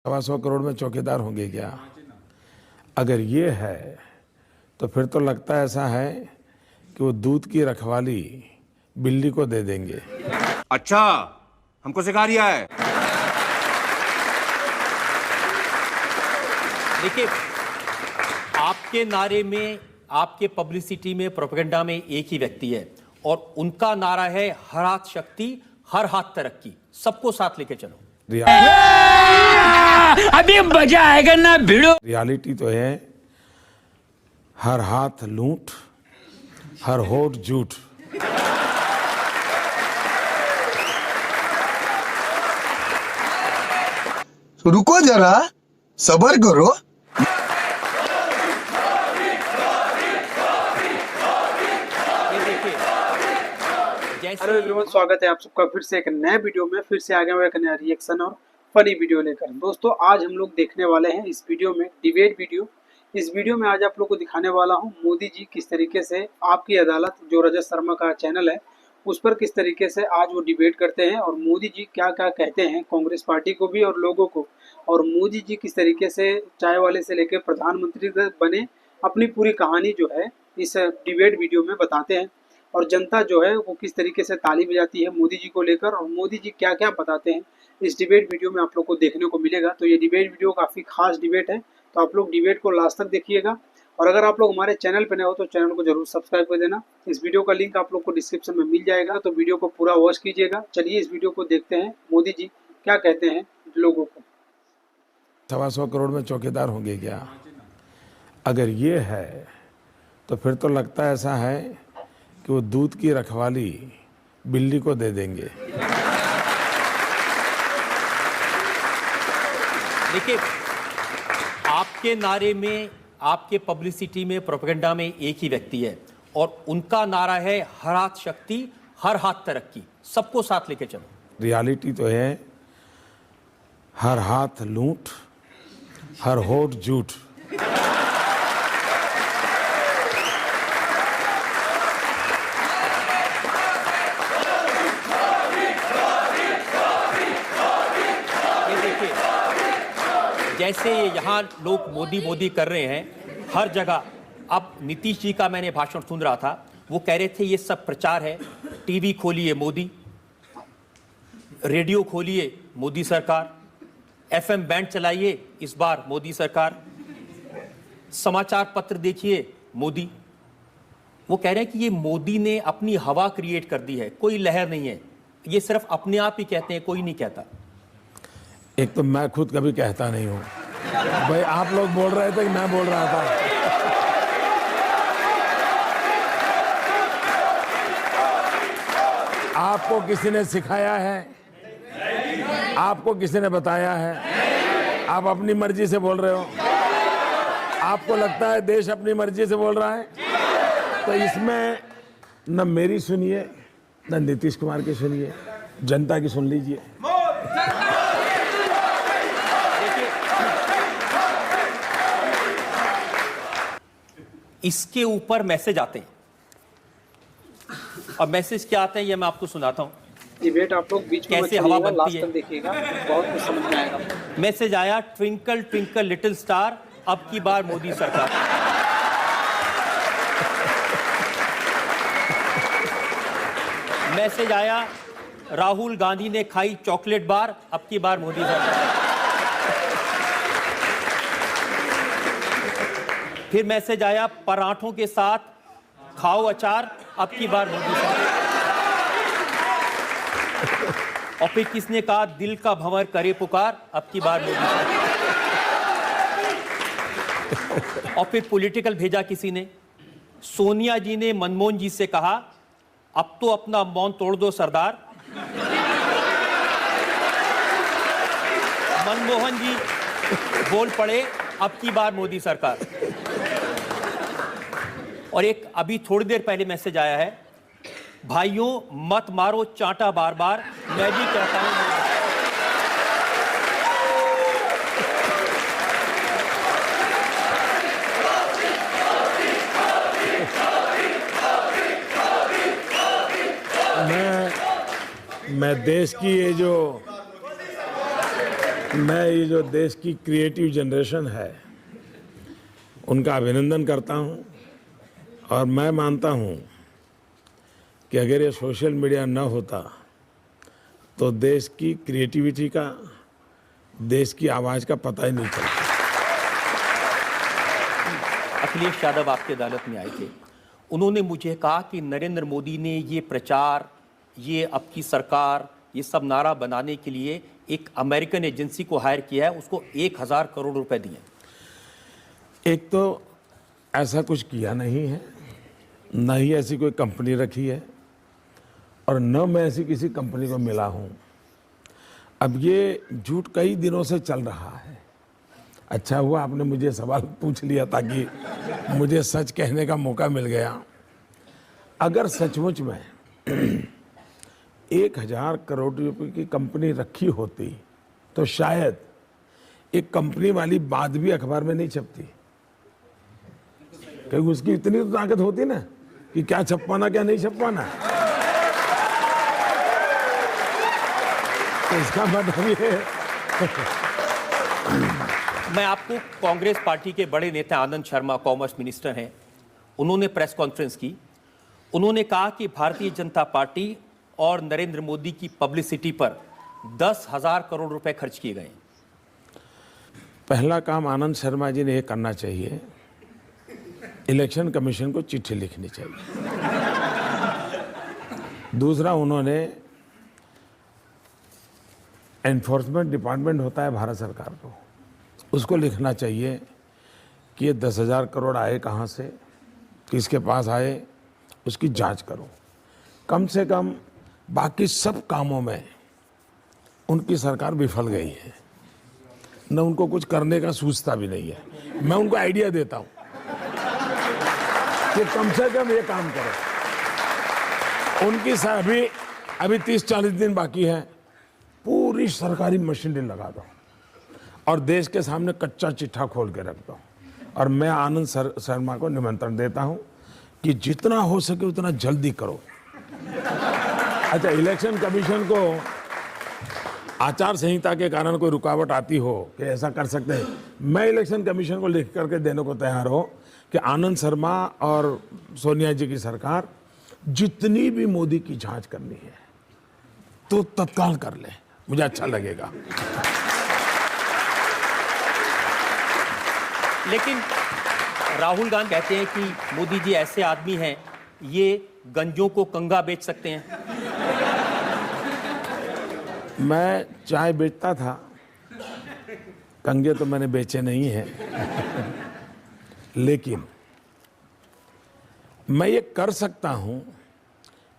125 करोड़ में चौकीदार होंगे क्या? अगर ये है तो फिर तो लगता है ऐसा है कि वो दूध की रखवाली बिल्ली को दे देंगे। अच्छा, हमको सिखा रिया है। देखिए, आपके नारे में, आपके पब्लिसिटी में, प्रोपेगेंडा में एक ही व्यक्ति है और उनका नारा है हर हाथ शक्ति, हर हाथ तरक्की, सबको साथ लेके चलो। अभी मजा आएगा ना भिड़ो। रियलिटी तो है हर हाथ लूट, हर होठ झूठ। रुको जरा, सब्र करो। हेलो एवरीवन, स्वागत है आप सबका फिर से एक नए वीडियो में। फिर से आ गए एक नया रिएक्शन और फनी वीडियो लेकर। दोस्तों, आज हम लोग देखने वाले हैं इस वीडियो में डिबेट वीडियो। इस वीडियो में आज आप लोग को दिखाने वाला हूं मोदी जी किस तरीके से आपकी अदालत, जो रजत शर्मा का चैनल है, उस पर किस तरीके से आज वो डिबेट करते हैं और मोदी जी क्या क्या कहते हैं कांग्रेस पार्टी को भी और लोगों को, और मोदी जी किस तरीके से चाय वाले से लेकर प्रधानमंत्री तक बने, अपनी पूरी कहानी जो है इस डिबेट वीडियो में बताते हैं। और जनता जो है वो किस तरीके से ताली बजाती है मोदी जी को लेकर, और मोदी जी क्या क्या बताते हैं इस डिबेट वीडियो में आप लोग को देखने को मिलेगा। तो ये डिबेट वीडियो काफ़ी खास डिबेट है, तो आप लोग डिबेट को लास्ट तक देखिएगा। और अगर आप लोग हमारे चैनल पर नए हो तो चैनल को जरूर सब्सक्राइब कर देना। इस वीडियो का लिंक आप लोग को डिस्क्रिप्शन में मिल जाएगा, तो वीडियो को पूरा वॉच कीजिएगा। चलिए इस वीडियो को देखते हैं, मोदी जी क्या कहते हैं लोगों को। 125 करोड़ में चौकीदार होंगे क्या? अगर ये है तो फिर तो लगता है ऐसा है कि वो दूध की रखवाली बिल्ली को दे देंगे। देखिए, आपके नारे में, आपके पब्लिसिटी में, प्रोपेगेंडा में एक ही व्यक्ति है और उनका नारा है हर हाथ शक्ति, हर हाथ तरक्की, सबको साथ लेके चलो। रियलिटी तो है हर हाथ लूट, हर होठ झूठ। जैसे यहाँ लोग मोदी मोदी कर रहे हैं हर जगह। अब नीतीश जी का मैंने भाषण सुन रहा था, वो कह रहे थे ये सब प्रचार है। टीवी खोलिए मोदी, रेडियो खोलिए मोदी सरकार, एफएम बैंड चलाइए इस बार मोदी सरकार, समाचार पत्र देखिए मोदी। वो कह रहे हैं कि ये मोदी ने अपनी हवा क्रिएट कर दी है, कोई लहर नहीं है, ये सिर्फ अपने आप ही कहते हैं, कोई नहीं कहता। एक तो मैं खुद कभी कहता नहीं हूँ भाई, आप लोग बोल रहे थे कि मैं बोल रहा था। आपको किसी ने सिखाया है? आपको किसी ने बताया है? आप अपनी मर्जी से बोल रहे हो? आपको लगता है देश अपनी मर्जी से बोल रहा है? तो इसमें न मेरी सुनिए, न नीतीश कुमार की सुनिए, जनता की सुन लीजिए। इसके ऊपर मैसेज आते हैं, और मैसेज क्या आते हैं ये मैं आपको सुनाता हूं। डिबेट आप लोग बीच में कैसे हवा बनती लास्ट है, तक देखिएगा, बहुत कुछ समझ में आएगा। मैसेज आया, ट्विंकल ट्विंकल लिटिल स्टार, अब की बार मोदी सरकार। मैसेज आया, राहुल गांधी ने खाई चॉकलेट बार, अब की बार मोदी सरकार। फिर मैसेज आया, पराठों के साथ खाओ अचार, अब की बार मोदी सरकार। और फिर किसने कहा, दिल का भंवर करे पुकार, अब की बार मोदी सरकार। और फिर पॉलिटिकल भेजा किसी ने, सोनिया जी ने मनमोहन जी से कहा, अब तो अपना मौन तोड़ दो सरदार। मनमोहन जी बोल पड़े, अब की बार मोदी सरकार। और एक अभी थोड़ी देर पहले मैसेज आया है, भाइयों मत मारो चांटा बार बार, मैं भी कहता हूं। मैं देश की ये जो मैं ये जो देश की क्रिएटिव जनरेशन है उनका अभिनंदन करता हूं और मैं मानता हूं कि अगर ये सोशल मीडिया न होता तो देश की क्रिएटिविटी का, देश की आवाज़ का पता ही नहीं चलता। अखिलेश यादव आपकी अदालत में आए थे, उन्होंने मुझे कहा कि नरेंद्र मोदी ने ये प्रचार, ये अब की सरकार, ये सब नारा बनाने के लिए एक अमेरिकन एजेंसी को हायर किया है, उसको 1000 करोड़ रुपए दिए। एक तो ऐसा कुछ किया नहीं है, न ही ऐसी कोई कंपनी रखी है और न मैं ऐसी किसी कंपनी को मिला हूं। अब ये झूठ कई दिनों से चल रहा है। अच्छा हुआ आपने मुझे सवाल पूछ लिया ताकि मुझे सच कहने का मौका मिल गया। अगर सचमुच में 1000 करोड़ रुपए की कंपनी रखी होती तो शायद एक कंपनी वाली बात भी अखबार में नहीं छपती, क्योंकि उसकी इतनी तो ताकत होती ना कि क्या छपवाना क्या नहीं छपवाना। तो इसका मतलब ये मैं आपको कांग्रेस पार्टी के बड़े नेता आनंद शर्मा, कॉमर्स मिनिस्टर हैं, उन्होंने प्रेस कॉन्फ्रेंस की। उन्होंने कहा कि भारतीय जनता पार्टी और नरेंद्र मोदी की पब्लिसिटी पर 10,000 करोड़ रुपए खर्च किए गए। पहला काम आनंद शर्मा जी ने ये करना चाहिए, इलेक्शन कमीशन को चिट्ठी लिखनी चाहिए। दूसरा, उन्होंने एनफोर्समेंट डिपार्टमेंट होता है भारत सरकार को, उसको लिखना चाहिए कि ये 10,000 करोड़ आए कहाँ से, किसके पास आए, उसकी जांच करो। कम से कम बाकी सब कामों में उनकी सरकार विफल गई है, न उनको कुछ करने का सूझता भी नहीं है। मैं उनको आइडिया देता हूं कि कम से कम ये काम करो। उनकी अभी 30-40 दिन बाकी है, पूरी सरकारी मशीनरी लगा दो और देश के सामने कच्चा चिट्ठा खोल के रख दो। और मैं आनंद शर्मा को निमंत्रण देता हूं कि जितना हो सके उतना जल्दी करो। अच्छा, इलेक्शन कमीशन को आचार संहिता के कारण कोई रुकावट आती हो कि ऐसा कर सकते हैं, मैं इलेक्शन कमीशन को लिख करके देने को तैयार हो कि आनंद शर्मा और सोनिया जी की सरकार जितनी भी मोदी की जांच करनी है तो तत्काल कर ले, मुझे अच्छा लगेगा। लेकिन राहुल गांधी कहते हैं कि मोदी जी ऐसे आदमी हैं, ये गंजों को कंगा बेच सकते हैं। मैं चाय बेचता था, कंगे तो मैंने बेचे नहीं हैं, लेकिन मैं ये कर सकता हूं,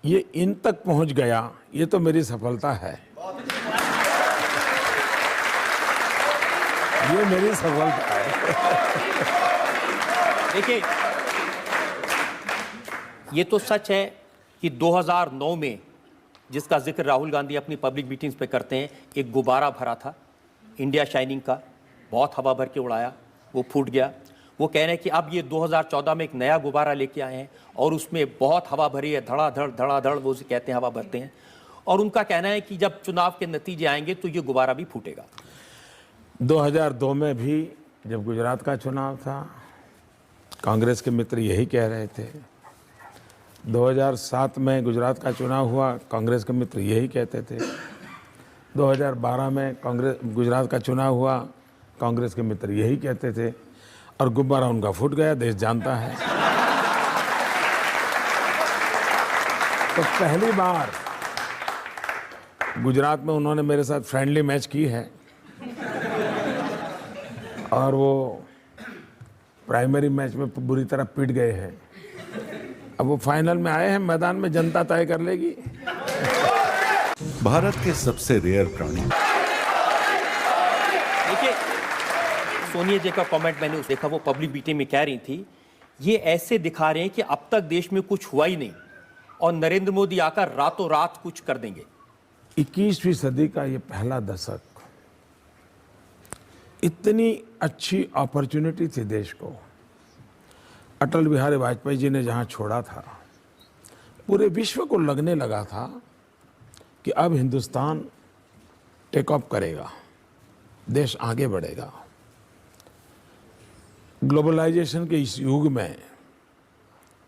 ये इन तक पहुंच गया, ये तो मेरी सफलता है। ये मेरी सफलता है। देखिए, ये तो सच है कि 2009 में, जिसका जिक्र राहुल गांधी अपनी पब्लिक मीटिंग्स पे करते हैं, एक गुब्बारा भरा था इंडिया शाइनिंग का, बहुत हवा भर के उड़ाया, वो फूट गया। वो कह रहे हैं कि अब ये 2014 में एक नया गुब्बारा लेके आए हैं और उसमें बहुत हवा भरी है, धड़ाधड़ वो उसे कहते हैं, हवा भरते हैं। और उनका कहना है कि जब चुनाव के नतीजे आएंगे तो ये गुब्बारा भी फूटेगा। 2002 में भी जब गुजरात का चुनाव था, कांग्रेस के मित्र यही कह रहे थे। 2007 में गुजरात का चुनाव हुआ, कांग्रेस के मित्र यही कहते थे। 2012 में गुजरात का चुनाव हुआ, कांग्रेस के मित्र यही कहते थे, और गुब्बारा उनका फूट गया, देश जानता है। तो पहली बार गुजरात में उन्होंने मेरे साथ फ्रेंडली मैच की है और वो प्राइमरी मैच में बुरी तरह पिट गए हैं। अब वो फाइनल में आए हैं, मैदान में जनता तय कर लेगी। भारत के सबसे रेयर प्राणी। देखिए, सोनिया जी का कमेंट मैंने देखा, वो पब्लिक मीटिंग में कह रही थी, ये ऐसे दिखा रहे हैं कि अब तक देश में कुछ हुआ ही नहीं और नरेंद्र मोदी आकर रातों रात कुछ कर देंगे। 21वीं सदी का ये पहला दशक, इतनी अच्छी अपॉर्चुनिटी थी देश को। अटल बिहारी वाजपेयी जी ने जहां छोड़ा था, पूरे विश्व को लगने लगा था कि अब हिंदुस्तान टेक ऑफ करेगा देश आगे बढ़ेगा। ग्लोबलाइजेशन के इस युग में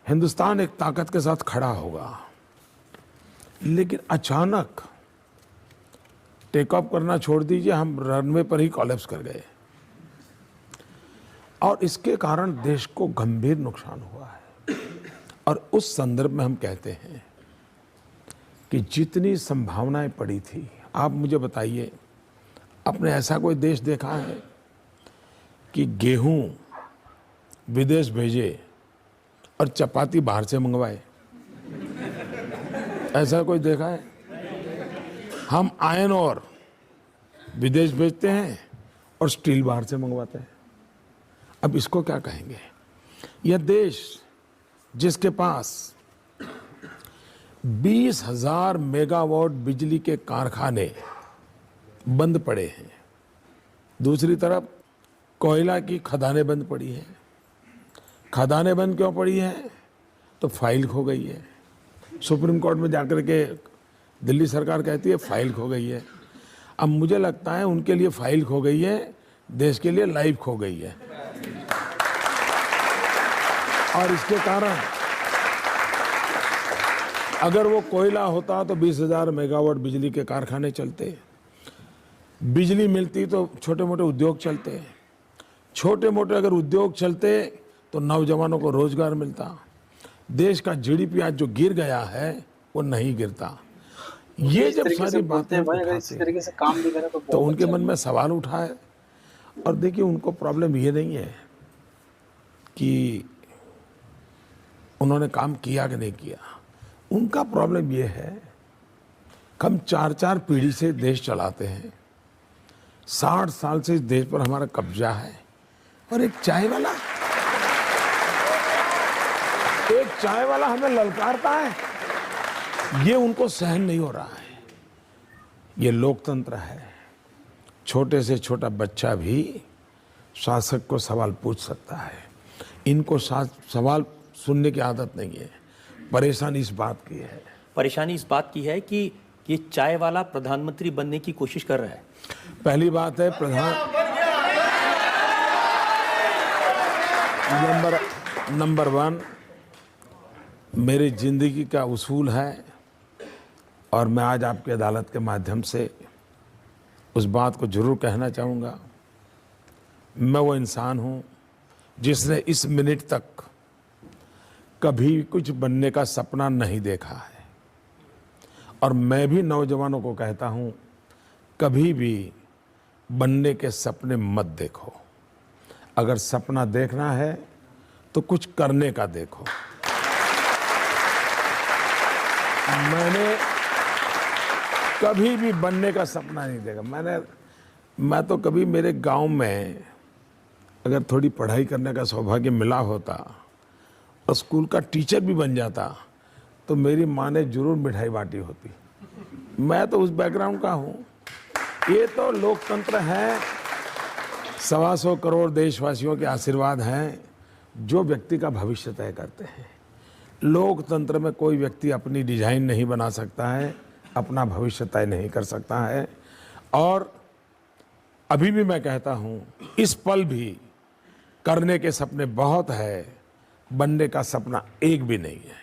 हिंदुस्तान एक ताकत के साथ खड़ा होगा, लेकिन अचानक टेक ऑफ करना छोड़ दीजिए, हम रनवे पर ही कोलैप्स कर गए और इसके कारण देश को गंभीर नुकसान हुआ है। और उस संदर्भ में हम कहते हैं कि जितनी संभावनाएं पड़ी थी, आप मुझे बताइए, आपने ऐसा कोई देश देखा है कि गेहूं विदेश भेजे और चपाती बाहर से मंगवाए? ऐसा कोई देखा है? हम आयरन और विदेश भेजते हैं और स्टील बाहर से मंगवाते हैं। अब इसको क्या कहेंगे? यह देश जिसके पास 20,000 मेगावाट बिजली के कारखाने बंद पड़े हैं, दूसरी तरफ कोयला की खदानें बंद पड़ी हैं। खदानें बंद क्यों पड़ी हैं? तो फाइल खो गई है। सुप्रीम कोर्ट में जाकर के दिल्ली सरकार कहती है फाइल खो गई है। अब मुझे लगता है उनके लिए फाइल खो गई है, देश के लिए लाइफ खो गई है। और इसके कारण अगर वो कोयला होता तो 20,000 मेगावाट बिजली के कारखाने चलते, बिजली मिलती तो छोटे मोटे उद्योग चलते, छोटे मोटे अगर उद्योग चलते तो नौजवानों को रोजगार मिलता, देश का जीडीपी आज जो गिर गया है वो नहीं गिरता। ये जब सारी बातें इसी तरीके से काम भी करें तो उनके मन में सवाल उठा है। और देखिए, उनको प्रॉब्लम ये नहीं है कि उन्होंने काम किया कि नहीं किया, उनका प्रॉब्लम ये है कि हम 4-4 पीढ़ी से देश चलाते हैं, 60 साल से इस देश पर हमारा कब्जा है, और एक चाय वाला हमें ललकारता है, ये उनको सहन नहीं हो रहा है। ये लोकतंत्र है, छोटे से छोटा बच्चा भी शासक को सवाल पूछ सकता है। इनको सवाल सुनने की आदत नहीं है। परेशानी इस बात की है, परेशानी इस बात की है कि ये चाय वाला प्रधानमंत्री बनने की कोशिश कर रहा है। पहली बात है, नंबर 1 मेरी जिंदगी का उसूल है, और मैं आज आपकी अदालत के माध्यम से उस बात को जरूर कहना चाहूँगा। मैं वो इंसान हूँ जिसने इस मिनट तक कभी कुछ बनने का सपना नहीं देखा है, और मैं भी नौजवानों को कहता हूँ, कभी भी बनने के सपने मत देखो। अगर सपना देखना है तो कुछ करने का देखो। मैंने कभी भी बनने का सपना नहीं देखा। मैं तो कभी मेरे गांव में अगर थोड़ी पढ़ाई करने का सौभाग्य मिला होता और स्कूल का टीचर भी बन जाता तो मेरी माँ ने जरूर मिठाई बांटी होती। मैं तो उस बैकग्राउंड का हूँ। ये तो लोकतंत्र है, 125 करोड़ देशवासियों के आशीर्वाद हैं जो व्यक्ति का भविष्य तय करते हैं। लोकतंत्र में कोई व्यक्ति अपनी डिजाइन नहीं बना सकता है, अपना भविष्य तय नहीं कर सकता है। और अभी भी मैं कहता हूँ, इस पल भी करने के सपने बहुत है, बनने का सपना एक भी नहीं है।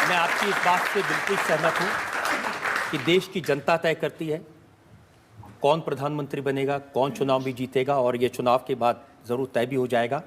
मैं आपकी इस बात से बिल्कुल सहमत हूं कि देश की जनता तय करती है कौन प्रधानमंत्री बनेगा, कौन चुनाव भी जीतेगा, और ये चुनाव के बाद जरूर तय भी हो जाएगा।